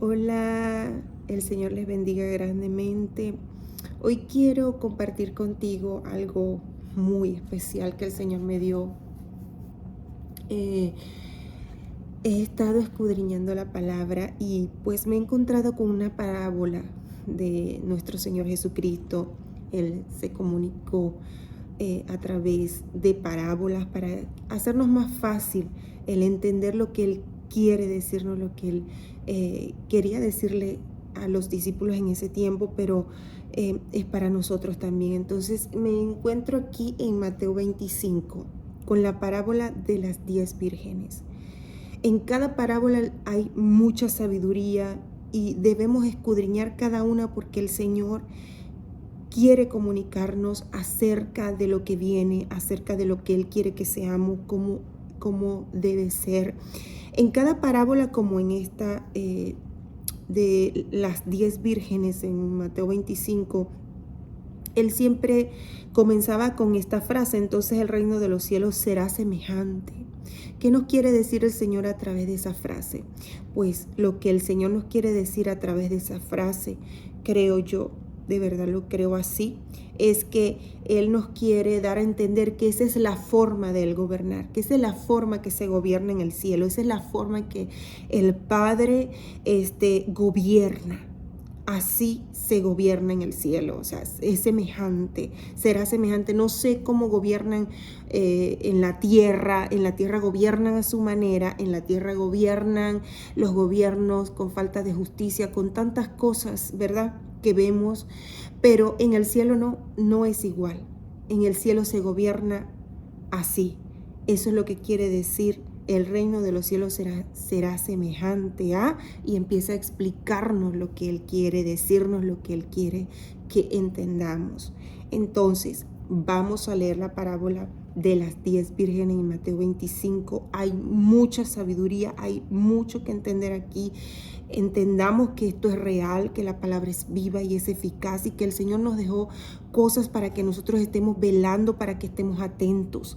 Hola, el Señor les bendiga grandemente. Hoy quiero compartir contigo algo muy especial que el Señor me dio. Eh, He estado escudriñando la palabra y pues me he encontrado con una parábola de nuestro Señor Jesucristo. Él se comunicó a través de parábolas para hacernos más fácil el entender lo que Él quiere decirnos, lo que Él quería decirle a los discípulos en ese tiempo, pero es para nosotros también. Entonces me encuentro aquí en Mateo 25 con la parábola de las 10 vírgenes. En cada parábola hay mucha sabiduría y debemos escudriñar cada una porque el Señor quiere comunicarnos acerca de lo que viene, acerca de lo que Él quiere que seamos, cómo debe ser. En cada parábola, como en esta de las 10 vírgenes en Mateo 25, Él siempre comenzaba con esta frase: entonces el reino de los cielos será semejante. ¿Qué nos quiere decir el Señor a través de esa frase? Pues lo que el Señor nos quiere decir a través de esa frase, creo yo, de verdad lo creo así, es que Él nos quiere dar a entender que esa es la forma de Él gobernar, que esa es la forma que se gobierna en el cielo, esa es la forma en que el Padre gobierna. Así se gobierna en el cielo, o sea, es semejante, será semejante. No sé cómo gobiernan en la tierra gobiernan a su manera, en la tierra gobiernan los gobiernos con falta de justicia, con tantas cosas, ¿verdad?, que vemos, pero en el cielo no es igual. En el cielo se gobierna así. Eso es lo que quiere decir: el reino de los cielos será semejante a, y empieza a explicarnos lo que Él quiere decirnos, lo que Él quiere que entendamos. Entonces, vamos a leer la parábola de las 10 vírgenes en Mateo 25. Hay mucha sabiduría, hay mucho que entender aquí. Entendamos que esto es real, que la palabra es viva y es eficaz, y que el Señor nos dejó cosas para que nosotros estemos velando, para que estemos atentos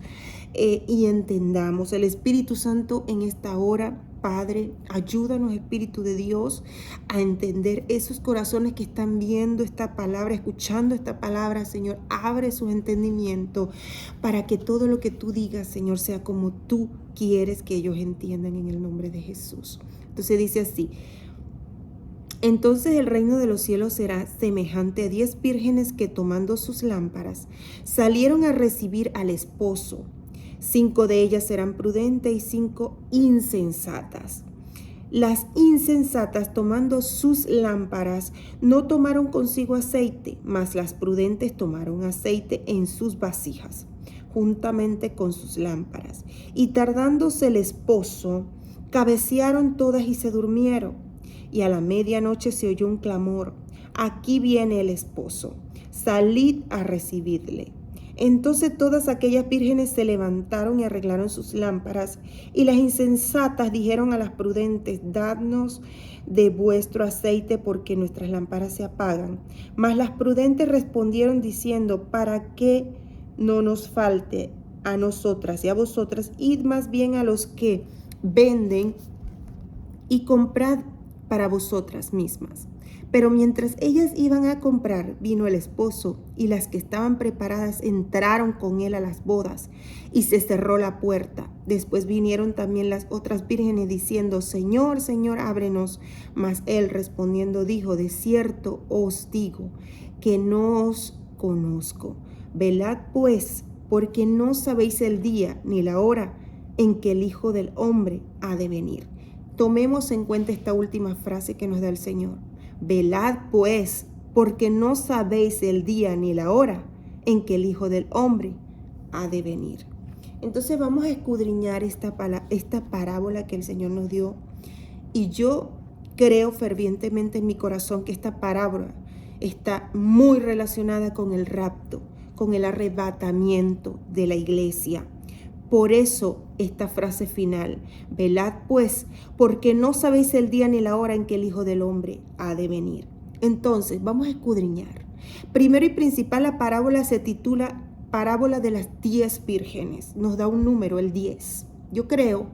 y entendamos. El Espíritu Santo en esta hora, Padre, ayúdanos, Espíritu de Dios, a entender esos corazones que están viendo esta palabra, escuchando esta palabra. Señor, abre su entendimiento para que todo lo que tú digas, Señor, sea como tú quieres que ellos entiendan, en el nombre de Jesús. Entonces dice así: entonces el reino de los cielos será semejante a 10 vírgenes que, tomando sus lámparas, salieron a recibir al esposo. 5 de ellas eran prudentes y 5 insensatas. Las insensatas, tomando sus lámparas, no tomaron consigo aceite, mas las prudentes tomaron aceite en sus vasijas, juntamente con sus lámparas. Y tardándose el esposo, cabecearon todas y se durmieron. Y a la medianoche se oyó un clamor: aquí viene el esposo, salid a recibirle. Entonces todas aquellas vírgenes se levantaron y arreglaron sus lámparas. Y las insensatas dijeron a las prudentes: dadnos de vuestro aceite, porque nuestras lámparas se apagan. Mas las prudentes respondieron diciendo: para que no nos falte a nosotras y a vosotras, id más bien a los que venden y comprad para vosotras mismas. Pero mientras ellas iban a comprar, vino el esposo, y las que estaban preparadas entraron con él a las bodas, y se cerró la puerta. Después vinieron también las otras vírgenes diciendo: Señor, Señor, ábrenos. Mas él respondiendo dijo: de cierto os digo que no os conozco. Velad pues, porque no sabéis el día ni la hora en que el Hijo del Hombre ha de venir. Tomemos en cuenta esta última frase que nos da el Señor. Velad pues, porque no sabéis el día ni la hora en que el Hijo del Hombre ha de venir. Entonces vamos a escudriñar esta parábola que el Señor nos dio. Y yo creo fervientemente en mi corazón que esta parábola está muy relacionada con el rapto, con el arrebatamiento de la iglesia. Por eso esta frase final: velad pues, porque no sabéis el día ni la hora en que el Hijo del Hombre ha de venir. Entonces, vamos a escudriñar. Primero y principal, la parábola se titula Parábola de las 10 vírgenes. Nos da un número, el 10. Yo creo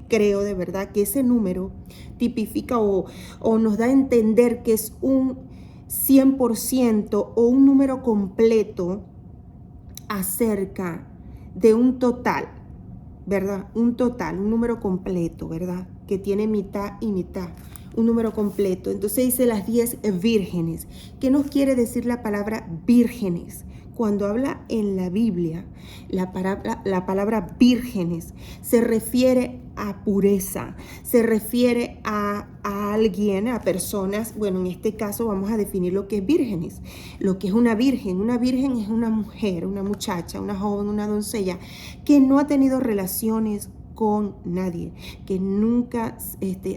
creo de verdad que ese número tipifica o nos da a entender que es un 100% o un número completo acerca de un total, ¿verdad? Un total, un número completo, ¿verdad? Que tiene mitad y mitad, un número completo. Entonces dice las 10 vírgenes. ¿Qué nos quiere decir la palabra vírgenes? Cuando habla en la Biblia, la palabra vírgenes se refiere a pureza, se refiere a alguien, a personas. Bueno, en este caso vamos a definir lo que es vírgenes, lo que es una virgen. Una virgen es una mujer, una muchacha, una joven, una doncella que no ha tenido relaciones con nadie, que nunca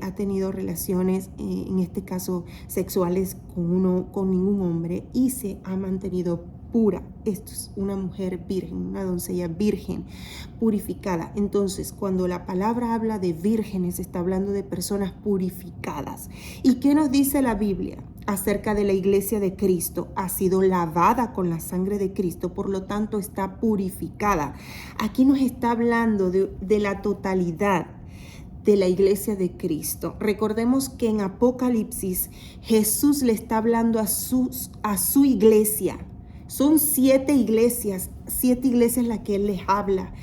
ha tenido relaciones, en este caso sexuales, con ningún hombre, y se ha mantenido pura. Esto es una mujer virgen, una doncella virgen, purificada. Entonces, cuando la palabra habla de vírgenes, está hablando de personas purificadas. ¿Y qué nos dice la Biblia acerca de la iglesia de Cristo? Ha sido lavada con la sangre de Cristo, por lo tanto está purificada. Aquí nos está hablando de la totalidad de la iglesia de Cristo. Recordemos que en Apocalipsis Jesús le está hablando a su iglesia. Son 7 iglesias las que Él les habla,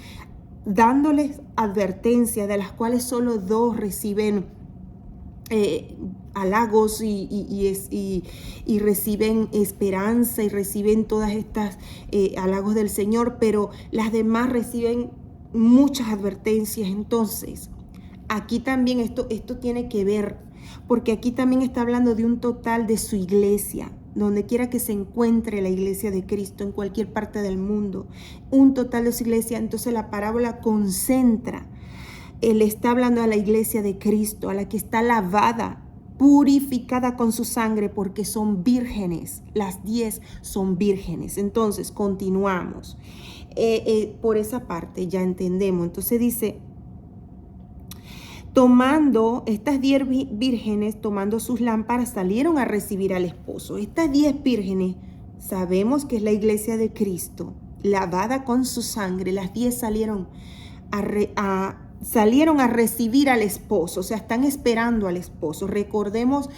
dándoles advertencia, de las cuales solo 2 reciben halagos y reciben esperanza y reciben todas estas halagos del Señor, pero las demás reciben muchas advertencias. Entonces, aquí también esto tiene que ver, porque aquí también está hablando de un total de su iglesia, donde quiera que se encuentre la iglesia de Cristo, en cualquier parte del mundo, un total de su iglesia. Entonces la parábola concentra, él está hablando a la iglesia de Cristo, a la que está lavada, purificada con su sangre, porque son vírgenes. Las 10 son vírgenes. Entonces continuamos. Por esa parte ya entendemos. Entonces dice, tomando estas 10 vírgenes, tomando sus lámparas, salieron a recibir al esposo. Estas 10 vírgenes, sabemos que es la iglesia de Cristo, lavada con su sangre. Las 10 salieron a recibir al esposo, o sea, están esperando al esposo. Recordemos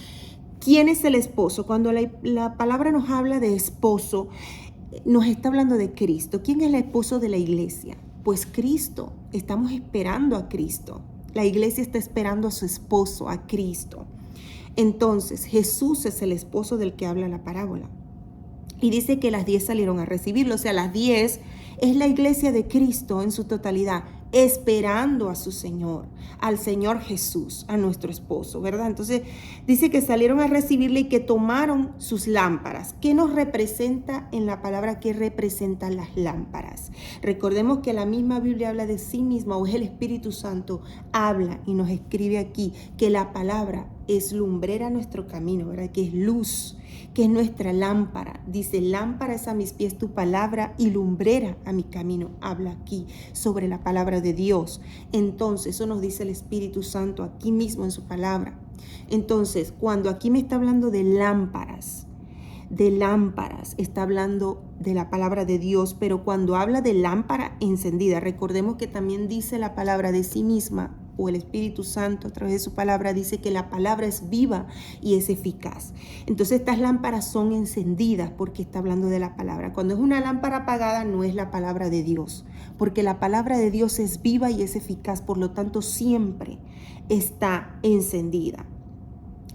quién es el esposo. Cuando la palabra nos habla de esposo, nos está hablando de Cristo. ¿Quién es el esposo de la iglesia? Pues Cristo. Estamos esperando a Cristo. La iglesia está esperando a su esposo, a Cristo. Entonces, Jesús es el esposo del que habla la parábola. Y dice que las 10 salieron a recibirlo. O sea, las 10 es la iglesia de Cristo en su totalidad, esperando a su Señor, al Señor Jesús, a nuestro esposo, ¿verdad? Entonces, dice que salieron a recibirle y que tomaron sus lámparas. ¿Qué nos representa en la palabra? ¿Qué representan las lámparas? Recordemos que la misma Biblia habla de sí misma, o es el Espíritu Santo, habla y nos escribe aquí que la palabra es lumbrera a nuestro camino, ¿verdad? Que es luz, que es nuestra lámpara. Dice, lámpara es a mis pies tu palabra y lumbrera a mi camino. Habla aquí sobre la palabra de Dios. Entonces, eso nos dice el Espíritu Santo aquí mismo en su palabra. Entonces, cuando aquí me está hablando de lámparas, está hablando de la palabra de Dios, pero cuando habla de lámpara encendida, recordemos que también dice la palabra de sí misma, o el Espíritu Santo a través de su palabra dice que la palabra es viva y es eficaz. Entonces estas lámparas son encendidas porque está hablando de la palabra. Cuando es una lámpara apagada no es la palabra de Dios, porque la palabra de Dios es viva y es eficaz, por lo tanto siempre está encendida.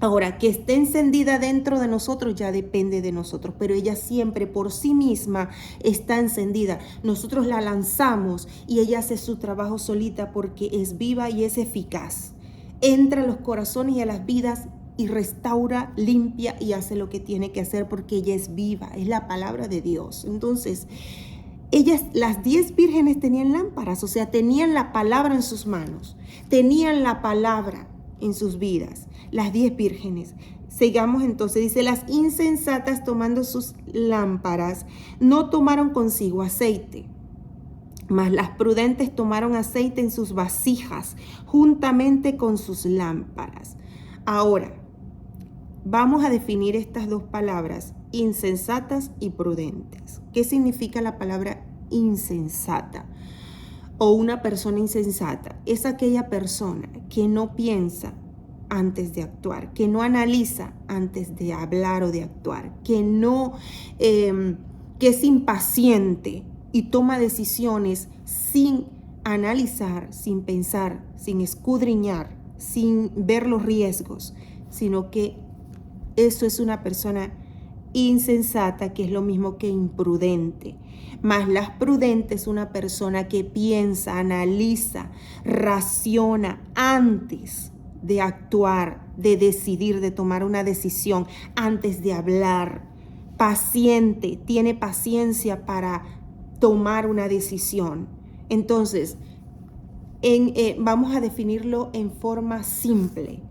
Ahora, que esté encendida dentro de nosotros ya depende de nosotros, pero ella siempre por sí misma está encendida. Nosotros la lanzamos y ella hace su trabajo solita porque es viva y es eficaz. Entra a los corazones y a las vidas y restaura, limpia y hace lo que tiene que hacer porque ella es viva, es la palabra de Dios. Entonces, las 10 vírgenes tenían lámparas, o sea, tenían la palabra en sus manos, tenían la palabra en sus vidas, las 10 vírgenes. Sigamos entonces, dice, las insensatas tomando sus lámparas no tomaron consigo aceite, mas las prudentes tomaron aceite en sus vasijas juntamente con sus lámparas. Ahora, vamos a definir estas dos palabras, insensatas y prudentes. ¿Qué significa la palabra insensata? o una persona insensata es aquella persona que no piensa antes de actuar, que no analiza antes de hablar o de actuar, que es impaciente y toma decisiones sin analizar, sin pensar, sin escudriñar, sin ver los riesgos, sino que eso es una persona insensata, que es lo mismo que imprudente. Más la prudente es una persona que piensa, analiza, raciona antes de actuar, de decidir, de tomar una decisión, antes de hablar. Paciente, tiene paciencia para tomar una decisión. Entonces, vamos a definirlo en forma simple.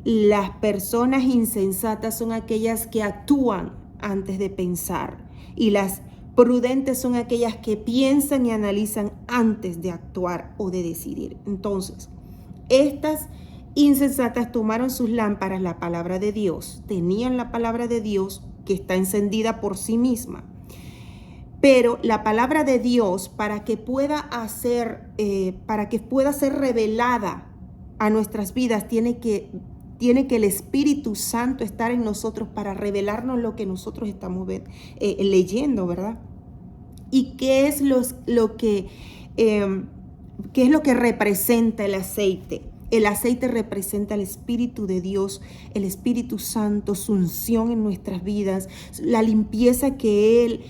Las personas insensatas son aquellas que actúan antes de pensar, y las prudentes son aquellas que piensan y analizan antes de actuar o de decidir. Entonces, estas insensatas tomaron sus lámparas, la palabra de Dios, tenían la palabra de Dios que está encendida por sí misma. Pero la palabra de Dios, para que pueda ser revelada a nuestras vidas, tiene que el Espíritu Santo estar en nosotros para revelarnos lo que nosotros estamos leyendo, ¿verdad? ¿Y qué es qué es lo que representa el aceite? El aceite representa el Espíritu de Dios, el Espíritu Santo, su unción en nuestras vidas, la limpieza que Él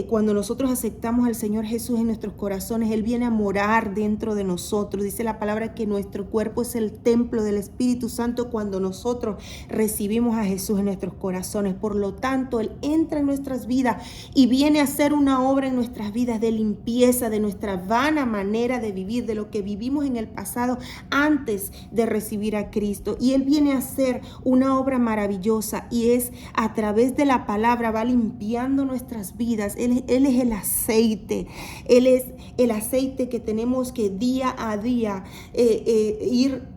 cuando nosotros aceptamos al Señor Jesús en nuestros corazones, Él viene a morar dentro de nosotros. Dice la palabra que nuestro cuerpo es el templo del Espíritu Santo cuando nosotros recibimos a Jesús en nuestros corazones. Por lo tanto, Él entra en nuestras vidas y viene a hacer una obra en nuestras vidas de limpieza de nuestra vana manera de vivir, de lo que vivimos en el pasado antes de recibir a Cristo. Y Él viene a hacer una obra maravillosa, y es a través de la palabra, va limpiando nuestras vidas. Él es el aceite. Él es el aceite que tenemos que día a día ir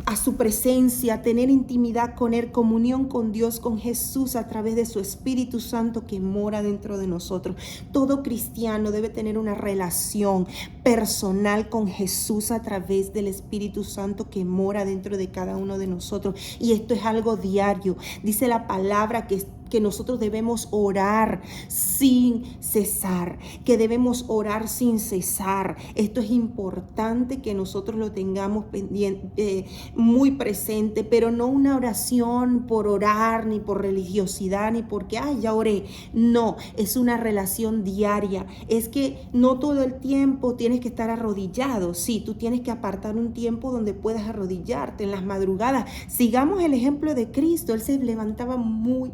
a su presencia, tener intimidad con Él, comunión con Dios, con Jesús, a través de su Espíritu Santo que mora dentro de nosotros. Todo cristiano debe tener una relación personal con Jesús a través del Espíritu Santo que mora dentro de cada uno de nosotros. Y esto es algo diario. Dice la palabra que nosotros debemos orar sin cesar, que debemos orar sin cesar. Esto es importante que nosotros lo tengamos pendiente, muy presente, pero no una oración por orar, ni por religiosidad, ni porque, ya oré. No, es una relación diaria. Es que no todo el tiempo tienes que estar arrodillado. Sí, tú tienes que apartar un tiempo donde puedas arrodillarte en las madrugadas. Sigamos el ejemplo de Cristo. Él se levantaba muy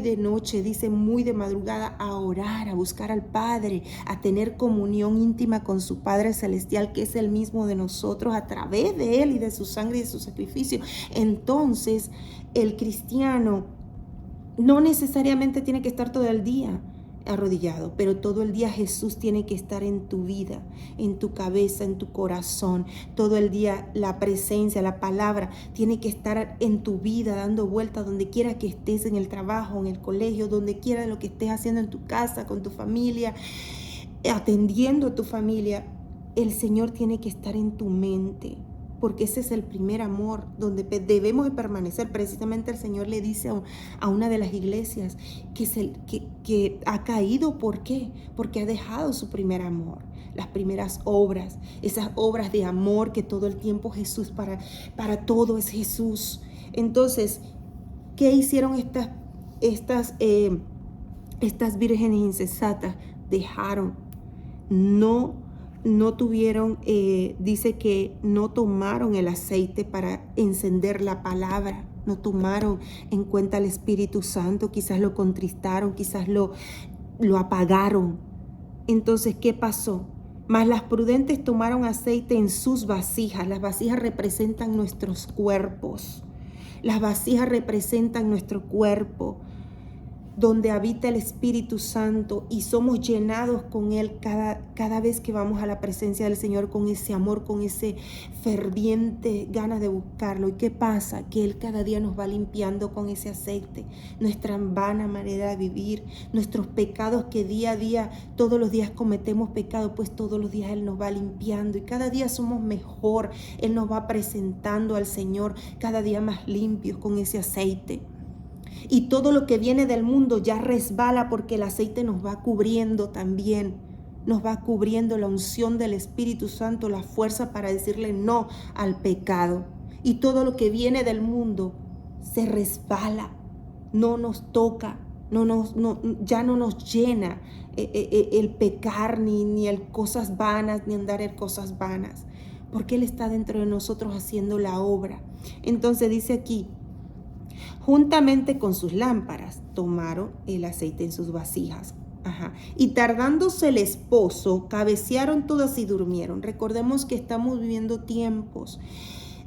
de noche, dice muy de madrugada, a orar, a buscar al Padre, a tener comunión íntima con su Padre Celestial, que es el mismo de nosotros, a través de Él y de su sangre y de su sacrificio. Entonces, el cristiano no necesariamente tiene que estar todo el día arrodillado, pero todo el día Jesús tiene que estar en tu vida, en tu cabeza, en tu corazón. Todo el día la presencia, la palabra tiene que estar en tu vida, dando vueltas donde quiera que estés, en el trabajo, en el colegio, donde quiera, lo que estés haciendo en tu casa, con tu familia, atendiendo a tu familia. El Señor tiene que estar en tu mente, porque ese es el primer amor donde debemos de permanecer. Precisamente el Señor le dice a una de las iglesias que ha caído. ¿Por qué? Porque ha dejado su primer amor, las primeras obras, esas obras de amor que todo el tiempo Jesús, para todo es Jesús. Entonces, ¿qué hicieron estas vírgenes insensatas? Dejaron, no tuvieron, dice que no tomaron el aceite para encender la palabra, no tomaron en cuenta al Espíritu Santo, quizás lo contristaron, quizás lo apagaron. Entonces, ¿qué pasó? Mas las prudentes tomaron aceite en sus vasijas. Las vasijas representan nuestros cuerpos. Las vasijas representan nuestro cuerpo. donde habita el Espíritu Santo y somos llenados con Él cada vez que vamos a la presencia del Señor, con ese amor, con ese ferviente ganas de buscarlo. ¿Y qué pasa? Que Él cada día nos va limpiando con ese aceite, nuestra vana manera de vivir, nuestros pecados que día a día, todos los días cometemos pecado, pues todos los días Él nos va limpiando y cada día somos mejor. Él nos va presentando al Señor cada día más limpios con ese aceite. Y todo lo que viene del mundo ya resbala porque el aceite nos va cubriendo también. Nos va cubriendo la unción del Espíritu Santo, la fuerza para decirle no al pecado. Y todo lo que viene del mundo se resbala, no nos toca, ya no nos llena el pecar ni el cosas vanas, ni andar en cosas vanas. Porque Él está dentro de nosotros haciendo la obra. Entonces dice aquí, juntamente con sus lámparas, tomaron el aceite en sus vasijas. Y tardándose el esposo, cabecearon todas y durmieron. Recordemos que estamos viviendo tiempos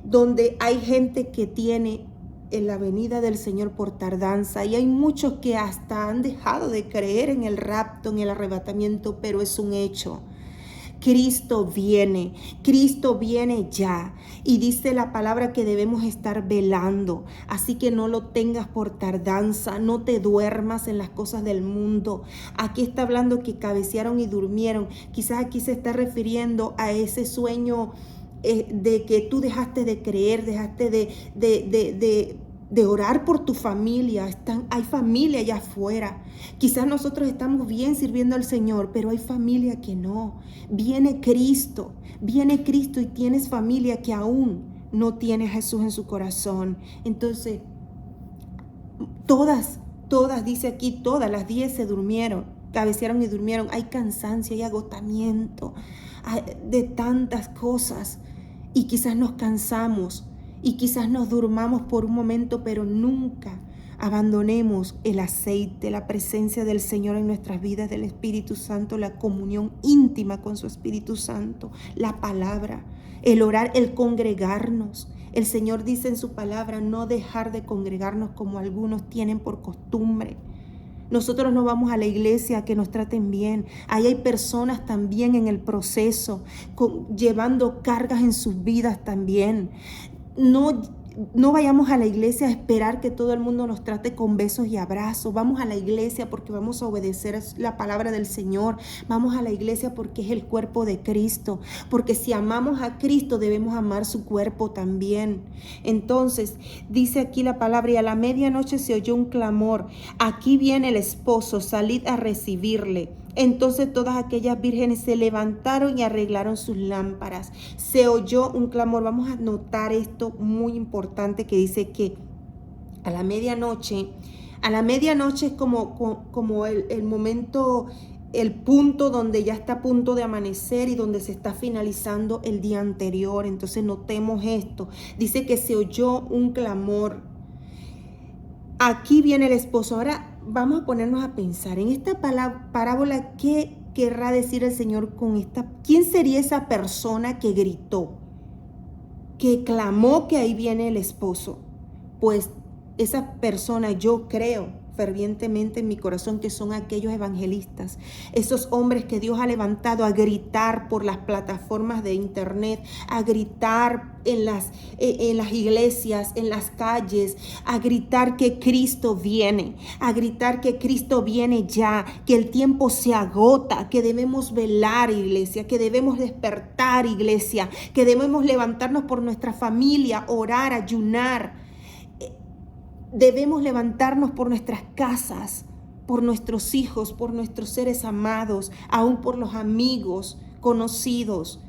donde hay gente que tiene en la venida del Señor por tardanza y hay muchos que hasta han dejado de creer en el rapto, en el arrebatamiento, pero es un hecho. Cristo viene ya y dice la palabra que debemos estar velando, así que no lo tengas por tardanza, no te duermas en las cosas del mundo. Aquí está hablando que cabecearon y durmieron, quizás aquí se está refiriendo a ese sueño de que tú dejaste de creer, dejaste de orar por tu familia. Hay familia allá afuera. Quizás nosotros estamos bien sirviendo al Señor, pero hay familia que no. Viene Cristo y tienes familia que aún no tiene a Jesús en su corazón. Entonces, todas, dice aquí, todas las 10 se durmieron, cabecearon y durmieron. Hay cansancio, hay agotamiento de tantas cosas y quizás nos cansamos. Y quizás nos durmamos por un momento, pero nunca abandonemos el aceite, la presencia del Señor en nuestras vidas, del Espíritu Santo, la comunión íntima con su Espíritu Santo, la palabra, el orar, el congregarnos. El Señor dice en su palabra, no dejar de congregarnos como algunos tienen por costumbre. Nosotros no vamos a la iglesia a que nos traten bien. Ahí hay personas también en el proceso, llevando cargas en sus vidas también. No vayamos a la iglesia a esperar que todo el mundo nos trate con besos y abrazos. Vamos a la iglesia porque vamos a obedecer la palabra del Señor. Vamos a la iglesia porque es el cuerpo de Cristo. Porque si amamos a Cristo debemos amar su cuerpo también. Entonces dice aquí la palabra, y a la medianoche se oyó un clamor. Aquí viene el esposo, salid a recibirle. Entonces todas aquellas vírgenes se levantaron y arreglaron sus lámparas. Se oyó un clamor. Vamos a notar esto muy importante que dice que a la medianoche es como el momento, el punto donde ya está a punto de amanecer y donde se está finalizando el día anterior. Entonces notemos esto. Dice que se oyó un clamor. Aquí viene el esposo. Ahora vamos a ponernos a pensar en esta parábola. ¿Qué querrá decir el Señor con esta? ¿Quién sería esa persona que gritó, que clamó que ahí viene el esposo? Pues esa persona, yo creo fervientemente en mi corazón que son aquellos evangelistas, esos hombres que Dios ha levantado a gritar por las plataformas de internet, a gritar en las iglesias, en las calles, a gritar que Cristo viene, a gritar que Cristo viene ya, que el tiempo se agota, que debemos velar, iglesia, que debemos despertar, iglesia, que debemos levantarnos por nuestra familia, orar, ayunar. Debemos levantarnos por nuestras casas, por nuestros hijos, por nuestros seres amados, aún por los amigos, conocidos.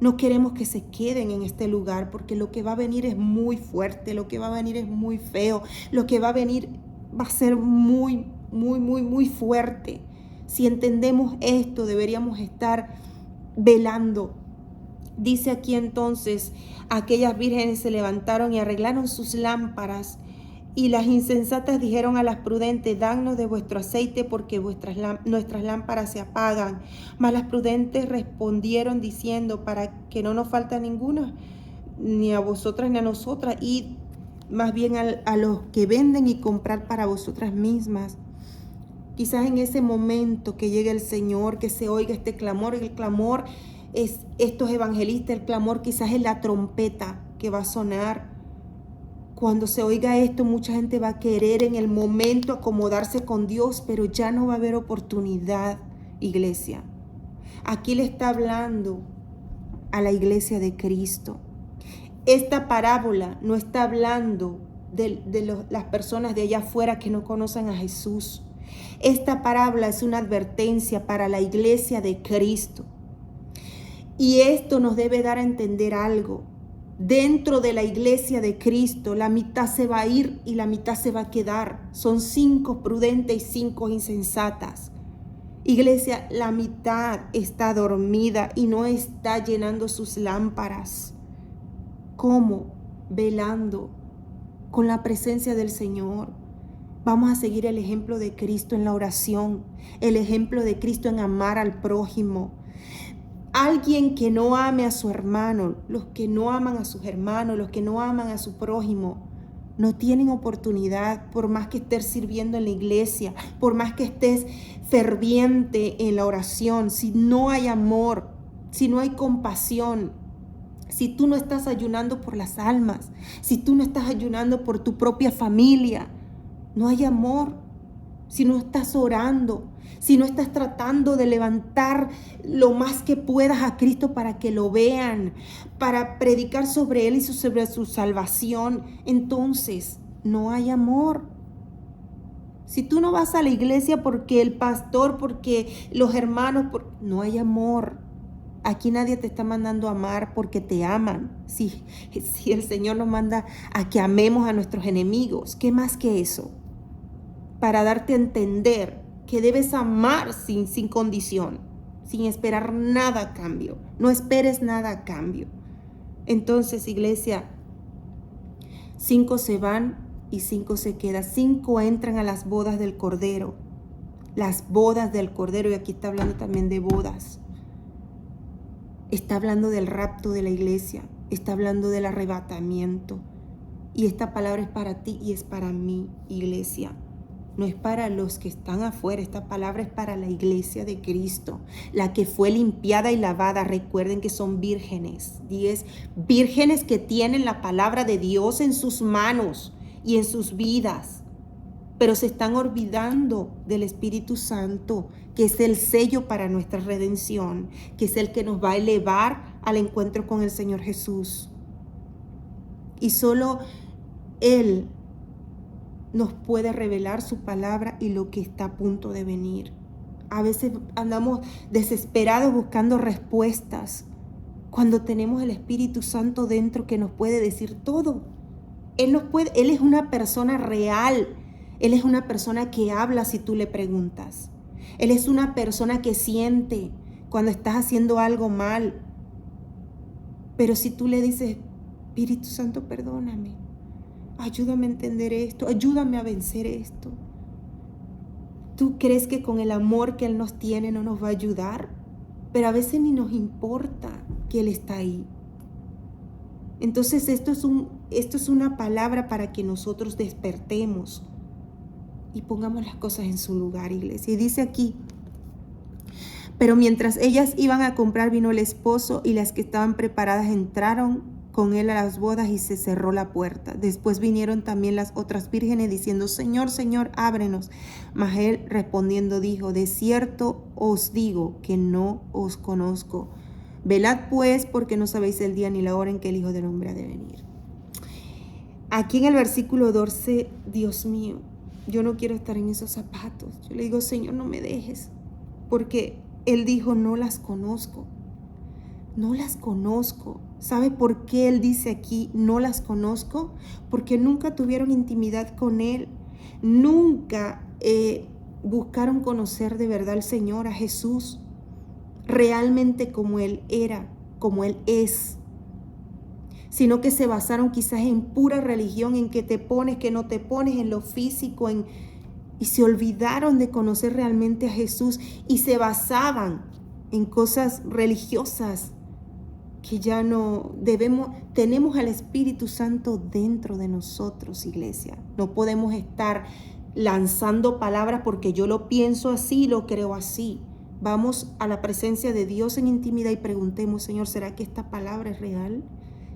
No queremos que se queden en este lugar porque lo que va a venir es muy fuerte, lo que va a venir es muy feo, lo que va a venir va a ser muy, muy, muy, muy fuerte. Si entendemos esto, deberíamos estar velando. Dice aquí entonces, aquellas vírgenes se levantaron y arreglaron sus lámparas. Y las insensatas dijeron a las prudentes, danos de vuestro aceite porque nuestras lámparas se apagan. Mas las prudentes respondieron diciendo, para que no nos falta ninguna, ni a vosotras ni a nosotras, y más bien a los que venden y comprar para vosotras mismas. Quizás en ese momento que llegue el Señor, que se oiga este clamor, el clamor es estos evangelistas, el clamor quizás es la trompeta que va a sonar. Cuando se oiga esto, mucha gente va a querer en el momento acomodarse con Dios, pero ya no va a haber oportunidad, iglesia. Aquí le está hablando a la iglesia de Cristo. Esta parábola no está hablando de las personas de allá afuera que no conocen a Jesús. Esta parábola es una advertencia para la iglesia de Cristo. Y esto nos debe dar a entender algo. Dentro de la iglesia de Cristo, la mitad se va a ir y la mitad se va a quedar. Son 5 prudentes y 5 insensatas. Iglesia, la mitad está dormida y no está llenando sus lámparas. ¿Cómo? Velando con la presencia del Señor. Vamos a seguir el ejemplo de Cristo en la oración, el ejemplo de Cristo en amar al prójimo. Alguien que no ame a su hermano, los que no aman a sus hermanos, los que no aman a su prójimo, no tienen oportunidad, por más que estés sirviendo en la iglesia, por más que estés ferviente en la oración. Si no hay amor, si no hay compasión, si tú no estás ayunando por las almas, si tú no estás ayunando por tu propia familia, no hay amor. Si no estás orando, si no estás tratando de levantar lo más que puedas a Cristo para que lo vean, para predicar sobre Él y sobre su salvación, entonces no hay amor. Si tú no vas a la iglesia porque el pastor, porque los hermanos, no hay amor. Aquí nadie te está mandando a amar porque te aman. Si el Señor nos manda a que amemos a nuestros enemigos, ¿qué más que eso? Para darte a entender que debes amar sin condición, sin esperar nada a cambio. No esperes nada a cambio. Entonces, iglesia, 5 se van y 5 se quedan. 5 entran a las bodas del Cordero. Las bodas del Cordero, y aquí está hablando también de bodas. Está hablando del rapto de la iglesia. Está hablando del arrebatamiento. Y esta palabra es para ti y es para mí, iglesia. No es para los que están afuera, esta palabra es para la iglesia de Cristo, la que fue limpiada y lavada. Recuerden que son vírgenes, 10 vírgenes que tienen la palabra de Dios en sus manos y en sus vidas, pero se están olvidando del Espíritu Santo, que es el sello para nuestra redención, que es el que nos va a elevar al encuentro con el Señor Jesús. Y solo Él nos puede revelar su palabra y lo que está a punto de venir. A veces andamos desesperados buscando respuestas cuando tenemos el Espíritu Santo dentro que nos puede decir todo. Él es una persona real. Él es una persona que habla si tú le preguntas. Él es una persona que siente cuando estás haciendo algo mal. Pero si tú le dices, Espíritu Santo, perdóname. Ayúdame a entender esto, ayúdame a vencer esto. ¿Tú crees que con el amor que Él nos tiene no nos va a ayudar? Pero a veces ni nos importa que Él está ahí. Entonces esto es una palabra para que nosotros despertemos y pongamos las cosas en su lugar, iglesia. Y dice aquí, pero mientras ellas iban a comprar vino el esposo y las que estaban preparadas entraron con él a las bodas y se cerró la puerta. Después vinieron también las otras vírgenes diciendo, Señor, Señor, ábrenos. Mas él respondiendo dijo, de cierto os digo que no os conozco. Velad pues, porque no sabéis el día ni la hora en que el Hijo del Hombre ha de venir. Aquí en el versículo 12, Dios mío, yo no quiero estar en esos zapatos. Yo le digo, Señor, no me dejes, porque Él dijo, no las conozco. No las conozco. ¿Sabe por qué Él dice aquí, no las conozco? Porque nunca tuvieron intimidad con Él. Nunca buscaron conocer de verdad al Señor, a Jesús, realmente como Él era, como Él es. Sino que se basaron quizás en pura religión, en que te pones, que no te pones, en lo físico, y se olvidaron de conocer realmente a Jesús y se basaban en cosas religiosas que ya no debemos. Tenemos al Espíritu Santo dentro de nosotros, iglesia. No podemos estar lanzando palabras porque yo lo pienso así, lo creo así. Vamos a la presencia de Dios en intimidad y preguntemos, Señor, ¿será que esta palabra es real?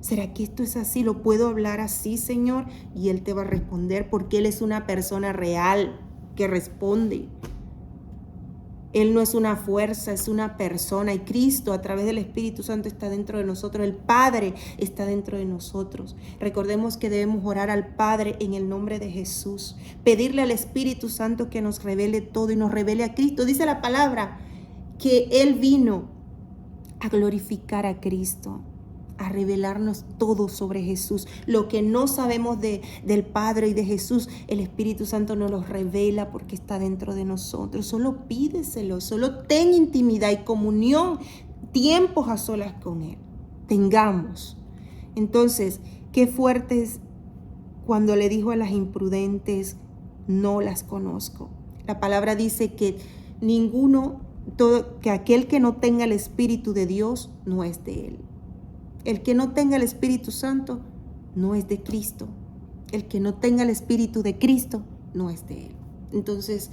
¿Será que esto es así? ¿Lo puedo hablar así, Señor? Y Él te va a responder porque Él es una persona real que responde. Él no es una fuerza, es una persona. Y Cristo, a través del Espíritu Santo, está dentro de nosotros. El Padre está dentro de nosotros. Recordemos que debemos orar al Padre en el nombre de Jesús. Pedirle al Espíritu Santo que nos revele todo y nos revele a Cristo. Dice la palabra que Él vino a glorificar a Cristo, a revelarnos todo sobre Jesús. Lo que no sabemos del Padre y de Jesús, el Espíritu Santo nos lo revela porque está dentro de nosotros. Solo pídeselo, solo ten intimidad y comunión, tiempos a solas con Él. Tengamos. Entonces, qué fuerte es cuando le dijo a las imprudentes, no las conozco. La palabra dice que que aquel que no tenga el Espíritu de Dios no es de Él. El que no tenga el Espíritu Santo no es de Cristo. El que no tenga el Espíritu de Cristo no es de Él. Entonces,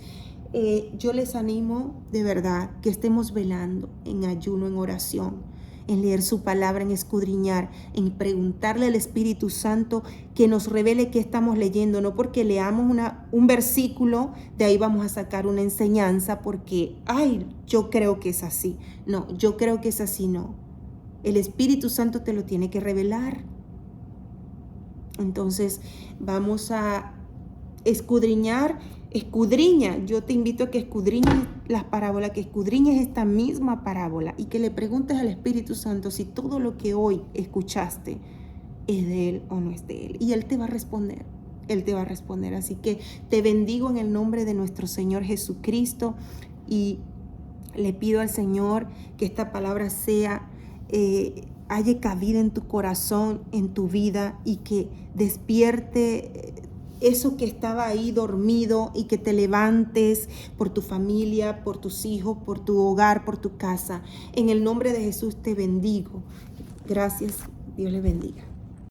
yo les animo de verdad que estemos velando en ayuno, en oración, en leer su palabra, en escudriñar, en preguntarle al Espíritu Santo que nos revele qué estamos leyendo. No porque leamos un versículo, de ahí vamos a sacar una enseñanza porque, yo creo que es así. No, yo creo que es así, no. El Espíritu Santo te lo tiene que revelar. Entonces vamos a escudriñar. Escudriña. Yo te invito a que escudriñes las parábolas, que escudriñes esta misma parábola y que le preguntes al Espíritu Santo si todo lo que hoy escuchaste es de Él o no es de Él. Y Él te va a responder. Él te va a responder. Así que te bendigo en el nombre de nuestro Señor Jesucristo y le pido al Señor que esta palabra haya cabida en tu corazón, en tu vida y que despierte eso que estaba ahí dormido y que te levantes por tu familia, por tus hijos, por tu hogar, por tu casa. En el nombre de Jesús te bendigo. Gracias. Dios le bendiga.